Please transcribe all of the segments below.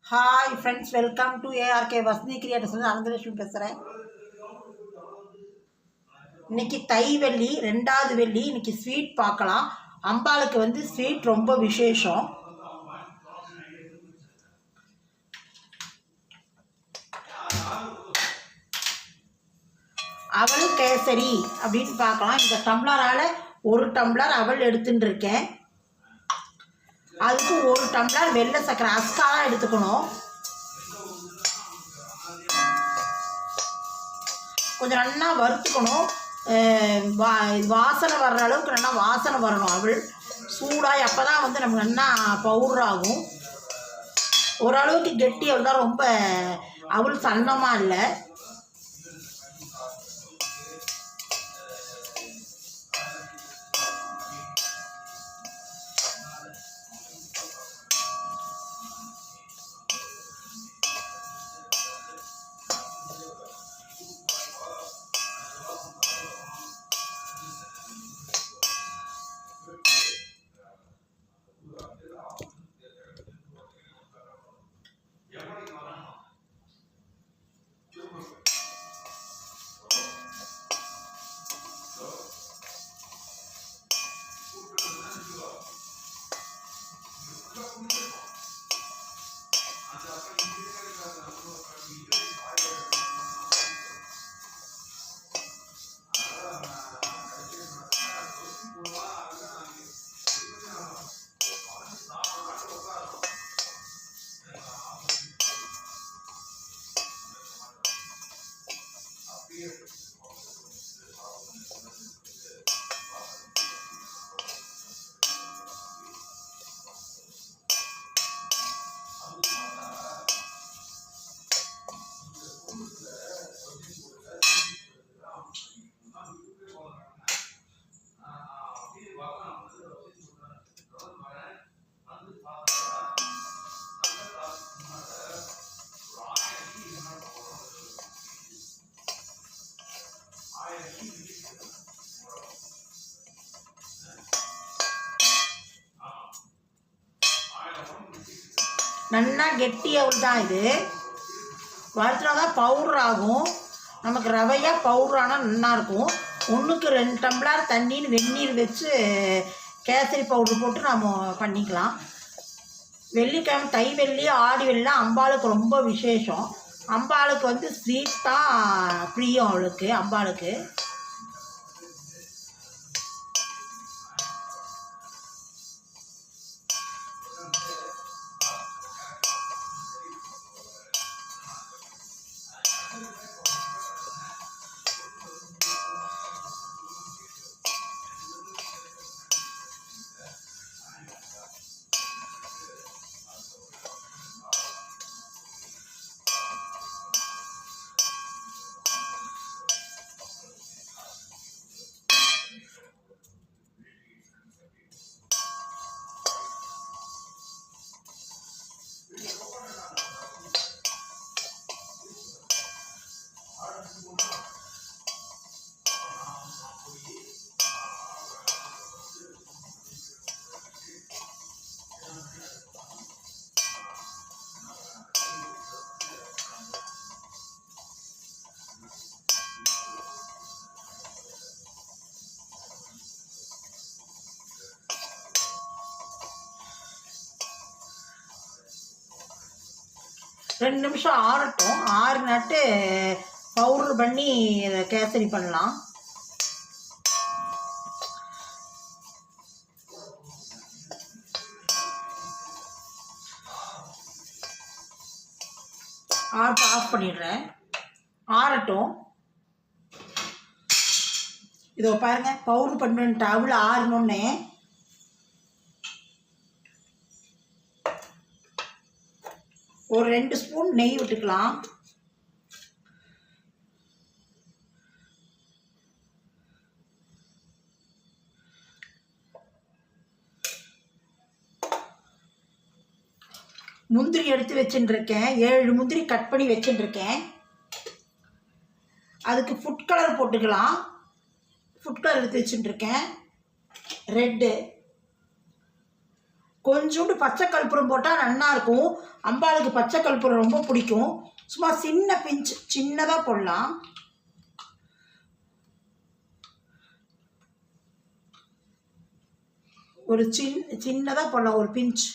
Hi friends, welcome to ARK Vasanthi creators. Ananthalakshmi பேசுகிறேன். இன்னைக்கு தை வெள்ளி, 2வது வெள்ளி. இன்னைக்கு ஸ்வீட் பார்க்கலாம். அம்பாளுக்கு ஸ்வீட் ரொம்ப விசேஷம். அவல் கேசரி அப்படின்னு பார்க்கலாம். இந்த டம்ளரால் 1 டம்ளர் அவல் எடுத்துட்டு இருக்கேன். அதுக்கு 1 டம்ளர் வெள்ளை சர்க்கரை அஸ்காலாம் எடுத்துக்கணும். கொஞ்சம் நல்லா வறுத்துக்கணும். வாசனை வர்ற அளவுக்கு நல்லா வாசனை வரணும். அவள் சூடாக அப்போ தான் நமக்கு நல்லா பவுடர் ஆகும். ஓரளவுக்கு கெட்டி அவள் தான், ரொம்ப அவள் சன்னமாக இல்லை. நல்லா கெட்டி அவள் தான். இது வறுத்துனா தான் பவுடர் ஆகும். நமக்கு ரவையாக பவுடர் ஆனால் நல்லாயிருக்கும். 1க்கு 2 டம்ளர் தண்ணின்னு வெந்நீர் வச்சு கேசரி பவுடர் போட்டு நம்ம பண்ணிக்கலாம். வெள்ளிக்கிழமை தை வெள்ளி ஆடி வெள்ளிலாம் அம்பாளுக்கு ரொம்ப விசேஷம். அம்பாளுக்கு ஸ்வீட் தான் பிரியம். அவளுக்கு அம்பாளுக்கு ரெண்டு நிமிஷம் ஆறட்டும். 6 நட்டு பவுட்ரு பண்ணி கேசரி பண்ணலாம். ஆஃப் பண்ணிடுறேன். ஆறட்டும். இதோ பாருங்கள், பவுட்ரு பண்ணிட்டு அவள் ஆறணுன்னே ஒரு 2 ஸ்பூன் நெய் விட்டுக்கலாம். முந்திரி எடுத்து வச்சுட்டுருக்கேன். 7 முந்திரி கட் பண்ணி வச்சுட்டுருக்கேன். அதுக்கு ஃபுட் கலர் போட்டுக்கலாம். ஃபுட் கலர் எடுத்து வச்சுட்டுருக்கேன். ரெட்டு கொஞ்சோண்டு பச்சை கற்பூரம் போட்டால் நல்லாயிருக்கும். அம்பாளுக்கு பச்சை கற்பூரம் ரொம்ப பிடிக்கும். சும்மா சின்ன பிஞ்சு சின்னதாக போடலாம். ஒரு சின்னதாக போடலாம், ஒரு பிஞ்ச்.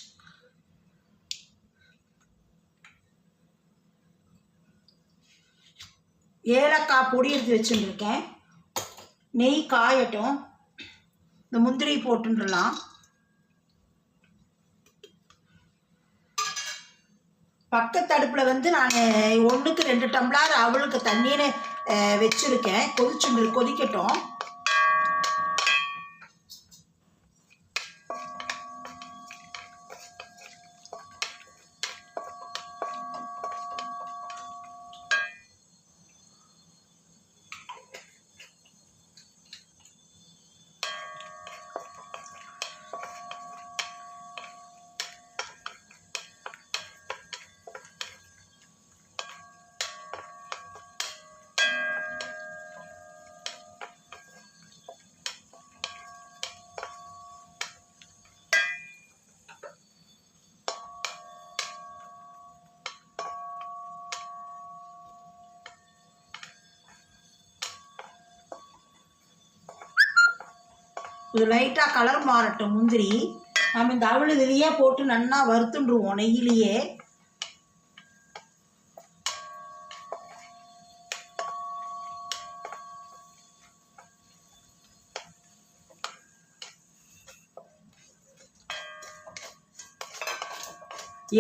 ஏலக்காய் பொடி எடுத்து வச்சுருக்கேன். நெய் காயட்டும். இந்த முந்திரி போட்டுடலாம். பக்கத்து அடுப்பில் வந்து நான் 1க்கு 2 டம்ளர் அவளுக்கு தண்ணீரை வச்சுருக்கேன். கொதிக்கட்டும். இது லைட்டாக கலர் மாறட்டும் முந்திரி. நம்ம இந்த அவள் இதுலேயே போட்டு நல்லா வறுத்துண்டுருவோம் நெய்யிலேயே.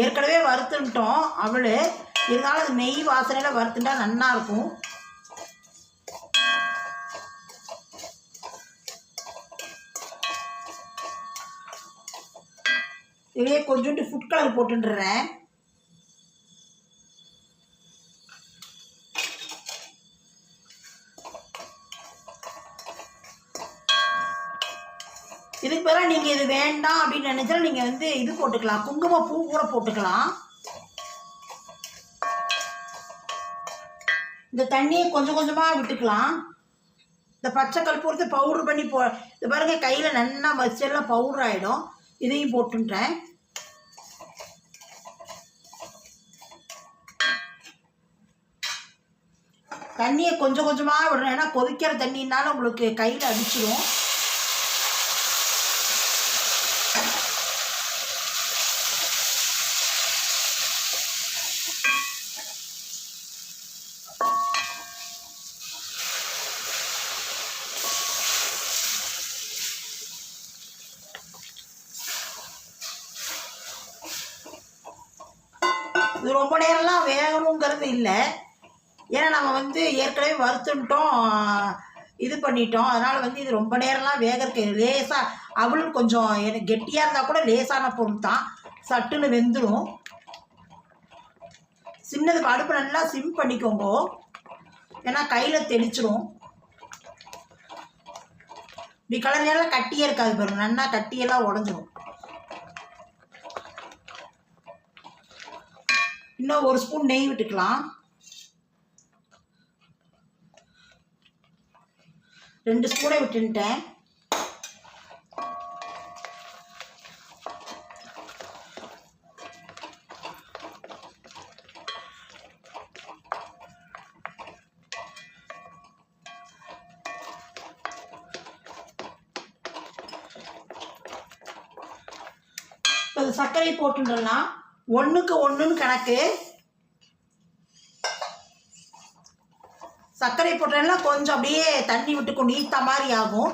ஏற்கனவே வறுத்துட்டோம் அவள், இருந்தாலும் அது நெய் வாசனையில் வறுத்துட்டா நல்லா இருக்கும். இதுலேயே கொஞ்சோண்டு ஃபுட் கலர் போட்டுடுறேன். இதுக்கு பதிலாக நீங்கள் இது வேண்டாம் அப்படின்னு நினைச்சாலும் நீங்கள் வந்து இது போட்டுக்கலாம், குங்குமப்பூ கூட போட்டுக்கலாம். இந்த தண்ணியை கொஞ்சம் கொஞ்சமாக விட்டுக்கலாம். இந்த பச்சை கற்பூரத்தை பவுட்ரு பண்ணி இது பாருங்க, கையில் நல்லா வச்செல்லாம் பவுட்ரு ஆகிடும். இதையும் போட்டுட்டேன். தண்ணியை கொஞ்சம் கொஞ்சமாக விடணும், ஏன்னா கொதிக்கிற தண்ணினால உங்களுக்கு கையில் அடிச்சிடும். இது ரொம்ப நேரம்லாம் வேகணுங்கிறது இல்லை, ஏன்னா நம்ம வந்து ஏற்கனவே வறுத்துட்டோம், இது பண்ணிட்டோம். அதனால் வந்து இது ரொம்ப நேரம்லாம் வேகிறதுக்கு லேசாக, அவளும் கொஞ்சம் எனக்கு கெட்டியாக இருந்தால் கூட லேசான பொருள் தான், சட்டுன்னு வெந்துடும். சின்னது அடுப்பு நல்லா சிம் பண்ணிக்கோங்க, ஏன்னா கையில் தெளிச்சிடும். இப்படி கலர்லாம் கட்டியே இருக்காது பாருங்க, நல்லா கட்டியெல்லாம் உடஞ்சிடும். இன்னும் 1 ஸ்பூன் நெய் விட்டுக்கலாம். 2 ஸ்பூனை விட்டுட்டேன். இப்போ சர்க்கரை போட்டுடலாம். 1க்கு 1ன்னு கணக்கு. சர்க்கரை போட்டோம்னா கொஞ்சம் அப்படியே தண்ணி விட்டு நீத்த மாதிரி ஆகும்.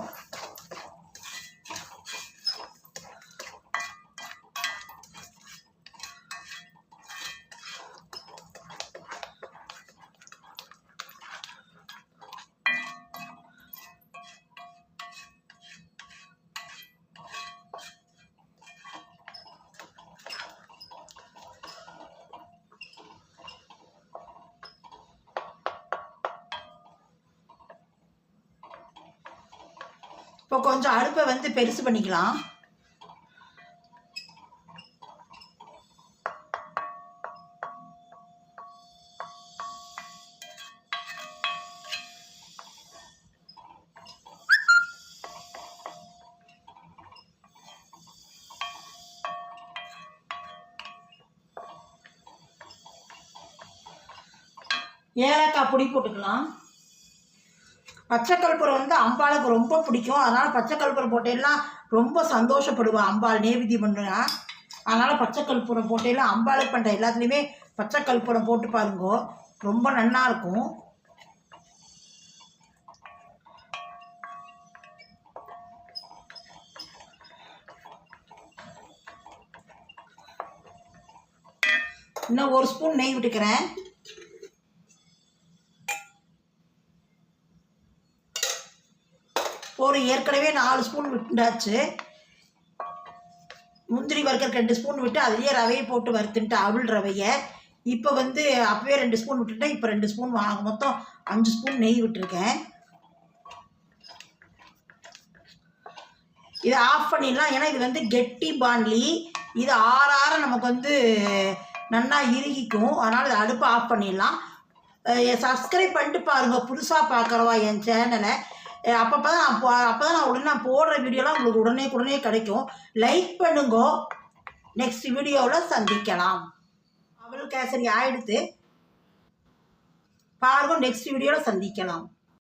இப்போ கொஞ்சம் அடுப்பை வந்து பெருசு பண்ணிக்கலாம். ஏலக்காய் பொடி போட்டுக்கலாம். பச்சை கற்பூரம் வந்து அம்பாளுக்கு ரொம்ப பிடிக்கும். அதனால் பச்சை கற்பூரம் போட்டேலாம் ரொம்ப சந்தோஷப்படுவேன். அம்பாள் நேவேத்தியம் பண்ணுனா, அதனால் பச்சை கற்பூரம் போட்டேலாம் அம்பாளுக்கு பண்ணுற எல்லாத்துலேயுமே பச்சை கற்பூரம் போட்டு பாருங்கோ, ரொம்ப நல்லாயிருக்கும். இன்னும் 1 ஸ்பூன் நெய் விட்டுக்கிறேன். ஏற்கனவே 4 ஸ்பூன் விட்டாச்சு. முந்திரி வறுக்கிறதுக்கு 2 ஸ்பூன் விட்டு அதுலேயே ரவையை போட்டு வறுத்துட்டு அவள் ரவையை இப்போ வந்து அப்போவே 2 ஸ்பூன் விட்டுட்டேன். இப்போ 2 ஸ்பூன் மொத்தம் 5 ஸ்பூன் நெய் விட்டுருக்கேன். இதை ஆஃப் பண்ணிடலாம். ஏன்னா இது வந்து கெட்டி பாண்ட்லி, இது ஆற நமக்கு வந்து நல்லா இறுகிக்கும். அதனால் இதை அடுப்பை ஆஃப் பண்ணிடலாம். சப்ஸ்கிரைப் பண்ணிட்டு பாருங்கள் புதுசாக பார்க்குறவா என் சேனலை. அப்போ தான் நான் உடனே போடுற வீடியோலாம் உங்களுக்கு உடனே கிடைக்கும். லைக் பண்ணுங்க. நெக்ஸ்ட் வீடியோவில் சந்திக்கலாம். அவள் கேசரி ஆயிடுத்து பாருங்க. நெக்ஸ்ட் வீடியோவில் சந்திக்கலாம்.